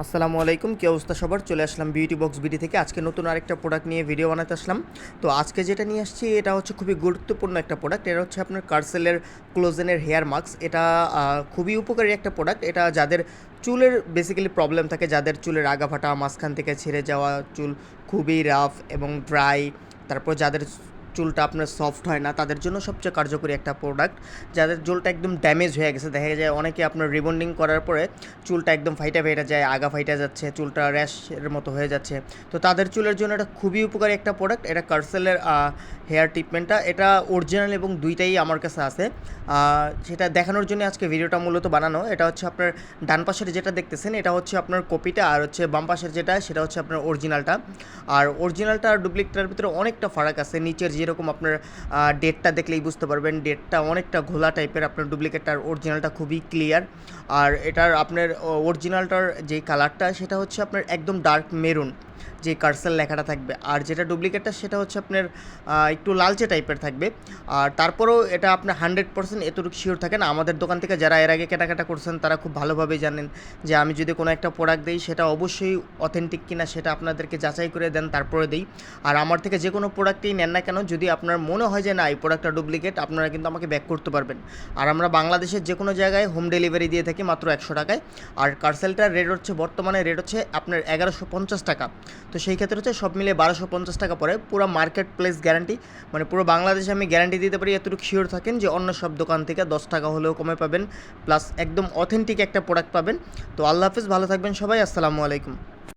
আসসালামু আলাইকুম, কী অবস্থা সবার? চলে আসলাম বিউটি বক্স বিডি থেকে। আজকে নতুন আরেকটা প্রোডাক্ট নিয়ে ভিডিও বানাতে আসলাম। তো আজকে যেটা নিয়ে আসছি এটা হচ্ছে খুবই গুরুত্বপূর্ণ একটা প্রোডাক্ট। এটা হচ্ছে আপনার কার্সেলের ক্লোজেনের হেয়ার মাস্ক। এটা খুবই উপকারী একটা প্রোডাক্ট। এটা যাদের চুলের বেসিক্যালি প্রবলেম থাকে, যাদের চুলের আগা ফাটা, মাঝখান থেকে ছিঁড়ে যাওয়া চুল, খুবই রাফ এবং ড্রাই, তারপর যাদের চুলটা আপনার সফট হয় না, তাদের জন্য সবচেয়ে কার্যকরী একটা প্রোডাক্ট। যাদের চুলটা একদম ড্যামেজ হয়ে গেছে, দেখা যায় অনেকে আপনার রিবন্ডিং করার পরে চুলটা একদম ফাইটা ফাইটা যায়, আগা ফাইটা যাচ্ছে, চুলটা র্যাশের মতো হয়ে যাচ্ছে। তো তাদের চুলের জন্য এটা খুবই উপকারী একটা প্রোডাক্ট। এটা কার্সেলের হেয়ার ট্রিটমেন্টটা, এটা অরিজিনাল এবং দুইটাই আমার কাছে আছে। সেটা দেখানোর জন্য আজকে ভিডিওটা মূলত বানানো। এটা হচ্ছে আপনার ডান পাশের যেটা দেখতেছেন এটা হচ্ছে আপনার কপিটা, আর হচ্ছে বাম পাশের যেটা সেটা হচ্ছে আপনার অরিজিনালটা। আর অরিজিনালটা আর ডুপ্লিকেটের ভিতরে অনেকটা ফারাক আছে। নিচের যেরকম আপনার ডেটটা দেখলেই বুঝতে পারবেন, ডেটটা অনেকটা ঘোলা টাইপের, আপনার ডুপ্লিকেটটা আর অরিজিনালটা খুবই ক্লিয়ার। আর এটার আপনার অরিজিনালটার যেই কালারটা সেটা হচ্ছে আপনার একদম ডার্ক মেরুন, যে কার্সেল লেখাটা থাকবে। আর যেটা ডুপ্লিকেটটা সেটা হচ্ছে আপনার একটু লালচে টাইপের থাকবে। আর তারপরেও এটা আপনার 100% এতটুকু শিওর থাকে না। আমাদের দোকান থেকে যারা এর আগে কেনাকাটা করছেন তারা খুব ভালোভাবেই জানেন যে আমি যদি কোনো একটা প্রোডাক্ট দিই সেটা অবশ্যই অথেন্টিক কিনা সেটা আপনাদেরকে যাচাই করে দেন, তারপরে দিই। আর আমার থেকে যে কোনো প্রোডাক্টেই নেন না কেন, যদি আপনার মনে হয় যে না এই প্রোডাক্টটা ডুপ্লিকেট, আপনারা কিন্তু আমাকে ব্যাক করতে পারবেন। আর আমরা বাংলাদেশের যে কোনো জায়গায় হোম ডেলিভারি দিয়ে থাকি মাত্র 100 টাকায়। আর কার্সেলটার রেট হচ্ছে বর্তমানে রেট হচ্ছে আপনার 1150 টাকা। তো সেই ক্ষেত্রে হচ্ছে সব মিলিয়ে 1250 টাকা পড়ে। পুরো মার্কেট প্লেস গ্যারান্টি, মানে পুরো বাংলাদেশে আমি গ্যারান্টি দিতে পারি, এতটুকু শিওর থাকেন যে অন্য সব দোকান থেকে 10 টাকা হলেও কমে পাবেন, প্লাস একদম অথেন্টিক একটা প্রোডাক্ট পাবেন। তো আল্লাহ হাফিজ, ভালো থাকবেন সবাই, আসসালামু আলাইকুম।